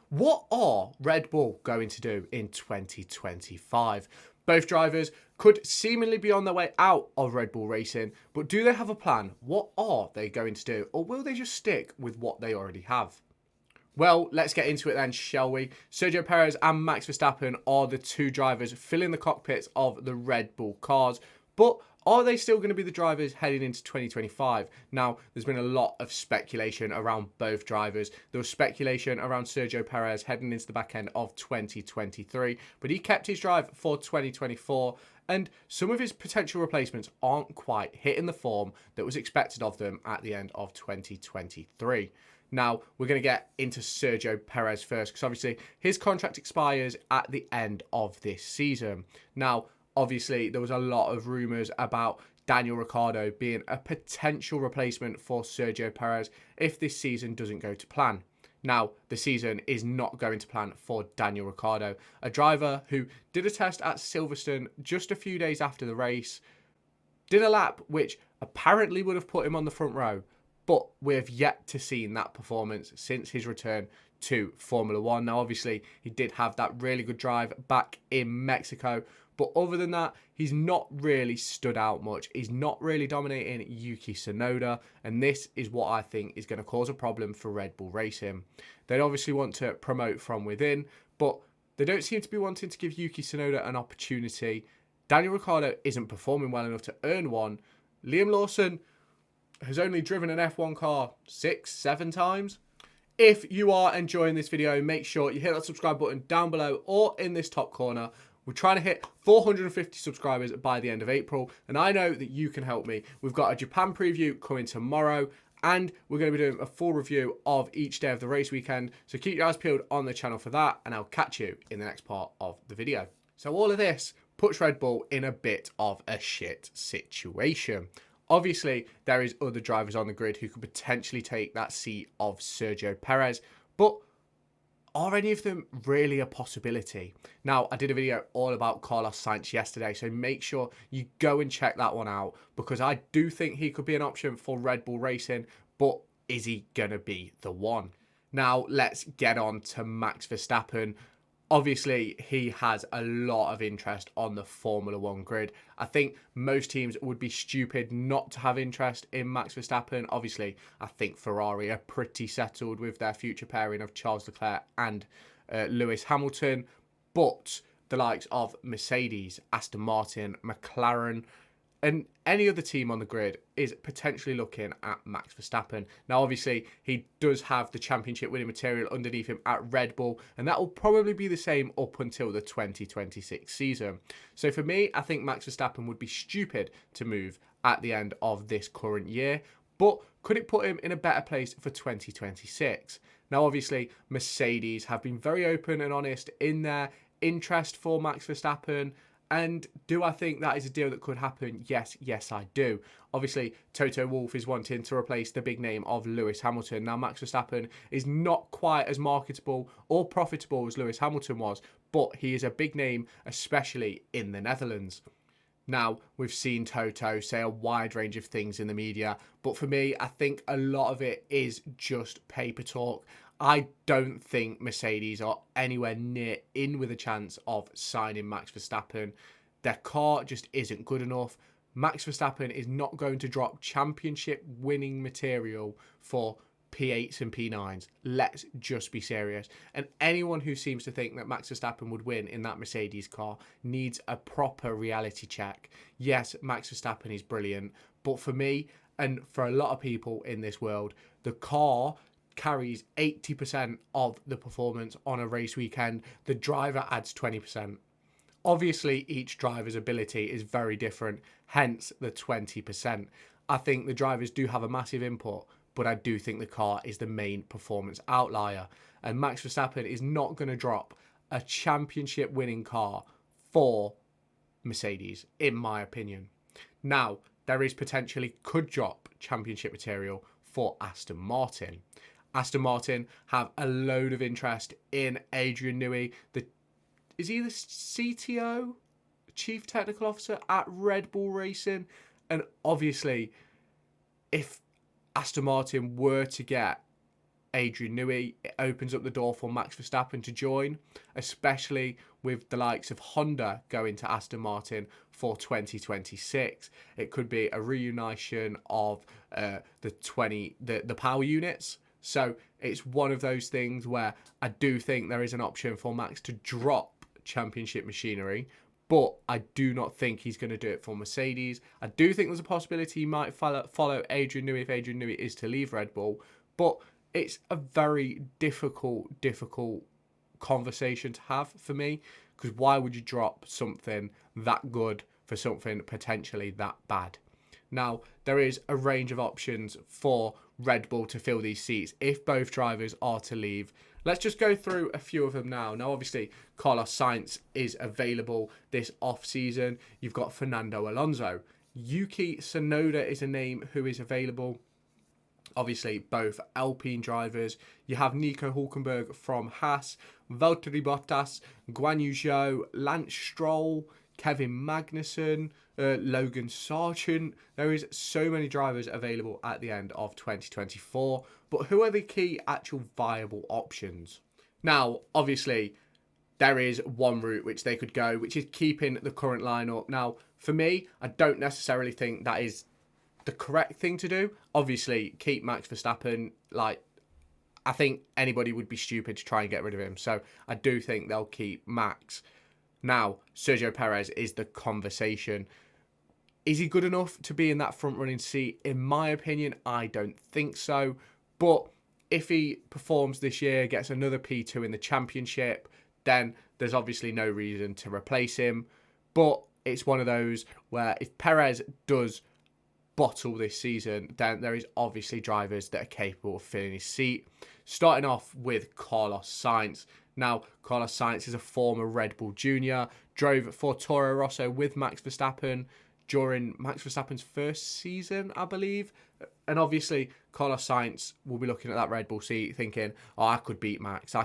What are Red Bull going to do in 2025? Both drivers could seemingly be on their way out of Red Bull Racing, but do they have a plan? What are they going to do? Or will they just stick with what they already have? Well, let's get into it then, shall we? Sergio Perez and Max Verstappen are the two drivers filling the cockpits of the Red Bull cars, but are they still going to be the drivers heading into 2025? Now, there's been a lot of speculation around both drivers. There was speculation around Sergio Perez heading into the back end of 2023, but he kept his drive for 2024, and some of his potential replacements aren't quite hitting the form that was expected of them at the end of 2023. Now, we're going to get into Sergio Perez first, because obviously his contract expires at the end of this season. Now, obviously, there was a lot of rumours about Daniel Ricciardo being a potential replacement for Sergio Perez if this season doesn't go to plan. Now, the season is not going to plan for Daniel Ricciardo, a driver who did a test at Silverstone just a few days after the race, did a lap which apparently would have put him on the front row, but we have yet to see that performance since his return to Formula One. Now, obviously, he did have that really good drive back in Mexico, but other than that, he's not really stood out much. He's not really dominating Yuki Tsunoda, and this is what I think is going to cause a problem for Red Bull Racing. They obviously want to promote from within, but they don't seem to be wanting to give Yuki Tsunoda an opportunity. Daniel Ricciardo isn't performing well enough to earn one. Liam Lawson has only driven an F1 car 6-7 times. If you are enjoying this video, make sure you hit that subscribe button down below or in this top corner. We're trying to hit 450 subscribers by the end of April, and I know that you can help me. We've got a Japan preview coming tomorrow, and we're going to be doing a full review of each day of the race weekend, so keep your eyes peeled on the channel for that, and I'll catch you in the next part of the video. So all of this puts Red Bull in a bit of a shit situation. Obviously, there is other drivers on the grid who could potentially take that seat of Sergio Perez, but are any of them really a possibility? Now, I did a video all about Carlos Sainz yesterday, so make sure you go and check that one out, because I do think he could be an option for Red Bull Racing, but is he going to be the one? Now, let's get on to Max Verstappen. Obviously, he has a lot of interest on the Formula One grid. I think most teams would be stupid not to have interest in Max Verstappen. Obviously, I think Ferrari are pretty settled with their future pairing of Charles Leclerc and Lewis Hamilton. But the likes of Mercedes, Aston Martin, McLaren, and any other team on the grid is potentially looking at Max Verstappen. Now, obviously, he does have the championship winning material underneath him at Red Bull, and that will probably be the same up until the 2026 season. So for me, I think Max Verstappen would be stupid to move at the end of this current year, but could it put him in a better place for 2026? Now, obviously, Mercedes have been very open and honest in their interest for Max Verstappen. And do I think that is a deal that could happen? Yes, I do. Obviously, Toto Wolff is wanting to replace the big name of Lewis Hamilton. Now, Max Verstappen is not quite as marketable or profitable as Lewis Hamilton was, but he is a big name, especially in the Netherlands. Now, we've seen Toto say a wide range of things in the media, but for me, I think a lot of it is just paper talk. I don't think Mercedes are anywhere near in with a chance of signing Max Verstappen. Their car just isn't good enough. Max Verstappen is not going to drop championship winning material for P8s and P9s. Let's just be serious. And anyone who seems to think that Max Verstappen would win in that Mercedes car needs a proper reality check. Yes, Max Verstappen is brilliant, but for me and for a lot of people in this world, the car carries 80% of the performance on a race weekend. The driver adds 20%. Obviously, each driver's ability is very different, hence the 20%. I think the drivers do have a massive input, but I do think the car is the main performance outlier. And Max Verstappen is not going to drop a championship winning car for Mercedes, in my opinion. Now, there is potentially could drop championship material for Aston Martin. Aston Martin have a load of interest in Adrian Newey. Is he the CTO, Chief Technical Officer at Red Bull Racing? And obviously, if Aston Martin were to get Adrian Newey, it opens up the door for Max Verstappen to join, especially with the likes of Honda going to Aston Martin for 2026. It could be a reunition of the power units. So it's one of those things where I do think there is an option for Max to drop championship machinery, but I do not think he's going to do it for Mercedes. I do think there's a possibility he might follow Adrian Newey if Adrian Newey is to leave Red Bull, but it's a very difficult conversation to have for me, because why would you drop something that good for something potentially that bad? Now, there is a range of options for Red Bull to fill these seats if both drivers are to leave. Let's just go through a few of them now. Now, obviously, Carlos Sainz is available this off-season. You've got Fernando Alonso. Yuki Tsunoda is a name who is available. Obviously, both Alpine drivers. You have Nico Hülkenberg from Haas, Valtteri Bottas, Guan Yu Zhou, Lance Stroll, Kevin Magnussen, Logan Sargent. There is so many drivers available at the end of 2024. But who are the key actual viable options? Now, obviously, there is one route which they could go, which is keeping the current lineup. Now, for me, I don't necessarily think that is the correct thing to do. Obviously, keep Max Verstappen. Like, I think anybody would be stupid to try and get rid of him. So I do think they'll keep Max. Now, Sergio Perez is the conversation. Is he good enough to be in that front running seat? In my opinion, I don't think so. But if he performs this year, gets another P2 in the championship, then there's obviously no reason to replace him. But it's one of those where if Perez does bottle this season, then there is obviously drivers that are capable of filling his seat. Starting off with Carlos Sainz. Now, Carlos Sainz is a former Red Bull Junior, drove for Toro Rosso with Max Verstappen during Max Verstappen's first season, I believe. And obviously, Carlos Sainz will be looking at that Red Bull seat thinking, oh, I could beat Max.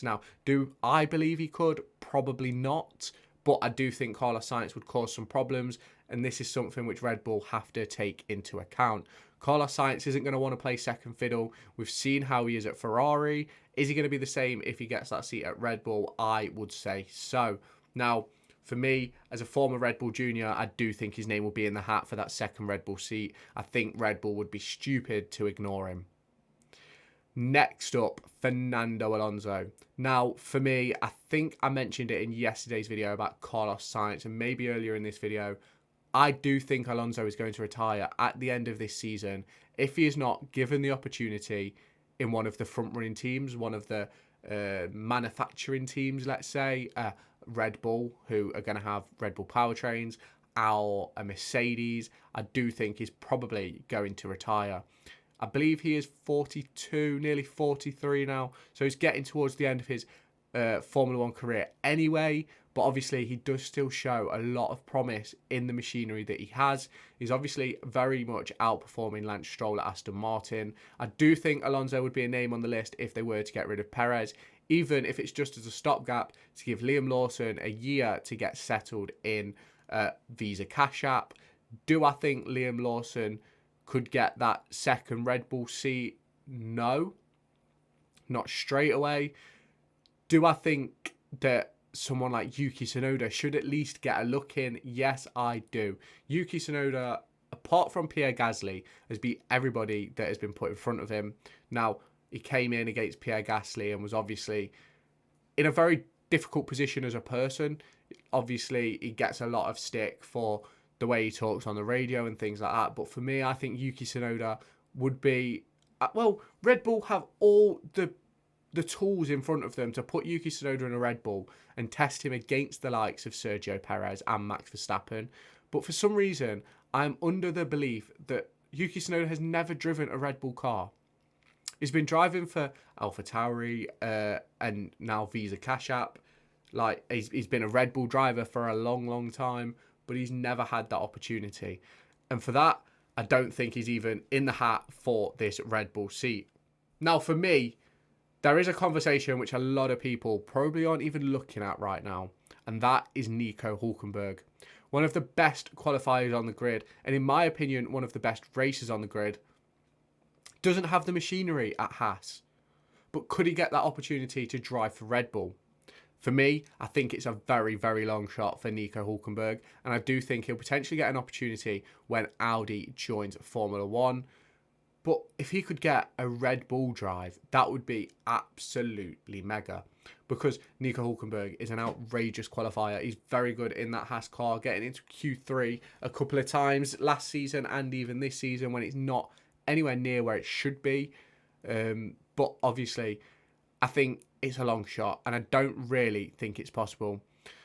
Now, do I believe he could? Probably not. But I do think Carlos Sainz would cause some problems, and this is something which Red Bull have to take into account. Carlos Sainz isn't going to want to play second fiddle. We've seen how he is at Ferrari. Is he going to be the same if he gets that seat at Red Bull? I would say so. Now, for me, as a former Red Bull Junior, I do think his name will be in the hat for that second Red Bull seat. I think Red Bull would be stupid to ignore him. Next up, Fernando Alonso. Now, for me, I think I mentioned it in yesterday's video about Carlos Sainz and maybe earlier in this video. I do think Alonso is going to retire at the end of this season if he is not given the opportunity in one of the front-running teams, one of the manufacturing teams, let's say, Red Bull, who are going to have Red Bull powertrains, or a Mercedes. I do think he's probably going to retire. I believe he is 42, nearly 43 now. So he's getting towards the end of his Formula One career anyway. But obviously he does still show a lot of promise in the machinery that he has. He's obviously very much outperforming Lance Stroll at Aston Martin. I do think Alonso would be a name on the list if they were to get rid of Perez, even if it's just as a stopgap to give Liam Lawson a year to get settled in Visa Cash App. Do I think Liam Lawson could get that second Red Bull seat? No. Not straight away. Do I think that someone like Yuki Tsunoda should at least get a look in? Yes, I do. Yuki Tsunoda, apart from Pierre Gasly, has beat everybody that has been put in front of him. Now, he came in against Pierre Gasly and was obviously in a very difficult position as a person. Obviously, he gets a lot of stick for the way he talks on the radio and things like that. But for me, I think Yuki Tsunoda would be... Well, Red Bull have all the tools in front of them to put Yuki Tsunoda in a Red Bull and test him against the likes of Sergio Perez and Max Verstappen. But for some reason, I'm under the belief that Yuki Tsunoda has never driven a Red Bull car. He's been driving for AlphaTauri and now Visa Cash App. Like, he's been a Red Bull driver for a long, long time, but he's never had that opportunity. And for that, I don't think he's even in the hat for this Red Bull seat. Now, for me, there is a conversation which a lot of people probably aren't even looking at right now, and that is Nico Hülkenberg. One of the best qualifiers on the grid, and in my opinion, one of the best racers on the grid, doesn't have the machinery at Haas. but could he get that opportunity to drive for Red Bull? For me, I think it's a very, very long shot for Nico Hülkenberg, and I do think he'll potentially get an opportunity when Audi joins Formula One. But if he could get a Red Bull drive, that would be absolutely mega, because Nico Hülkenberg is an outrageous qualifier. He's very good in that Haas car, getting into Q3 a couple of times last season and even this season when it's not anywhere near where it should be. But obviously, I think it's a long shot, and I don't really think it's possible.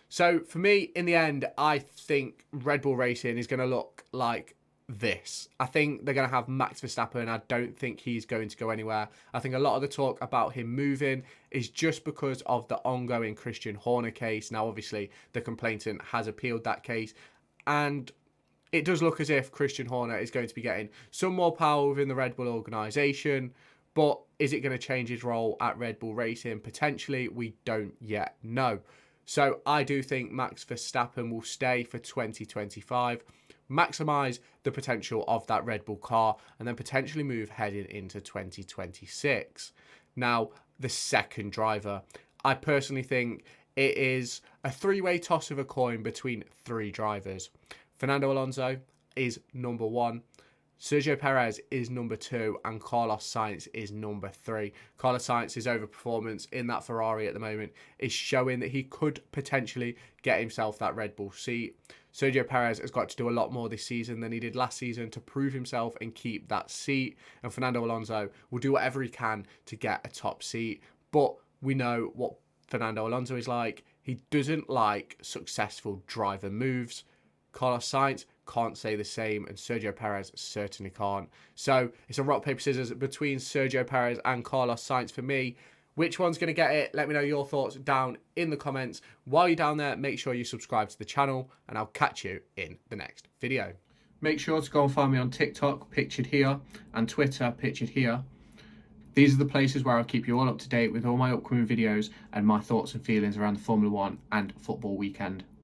So for me, in the end, I think Red Bull Racing is going to look like this. I think they're going to have Max Verstappen. I don't think he's going to go anywhere. I think a lot of the talk about him moving is just because of the ongoing Christian Horner case. Now, obviously, the complainant has appealed that case, and it does look as if Christian Horner is going to be getting some more power within the Red Bull organisation. But is it going to change his role at Red Bull Racing? Potentially, we don't yet know. So I do think Max Verstappen will stay for 2025, maximise the potential of that Red Bull car, and then potentially move heading into 2026. Now, the second driver. I personally think it is a three-way toss of a coin between three drivers. Fernando Alonso is number one. Sergio Perez is number 2 and Carlos Sainz is number 3. Carlos Sainz's overperformance in that Ferrari at the moment is showing that he could potentially get himself that Red Bull seat. Sergio Perez has got to do a lot more this season than he did last season to prove himself and keep that seat. And Fernando Alonso will do whatever he can to get a top seat. But we know what Fernando Alonso is like. He doesn't like successful driver moves. Carlos Sainz can't say the same, and Sergio Perez certainly can't. So it's a rock, paper, scissors between Sergio Perez and Carlos Sainz for me. Which one's going to get it? Let me know your thoughts down in the comments. While you're down there, make sure you subscribe to the channel, and I'll catch you in the next video. Make sure to go and find me on TikTok, pictured here, and Twitter, pictured here. These are the places where I'll keep you all up to date with all my upcoming videos and my thoughts and feelings around the Formula One and football weekend.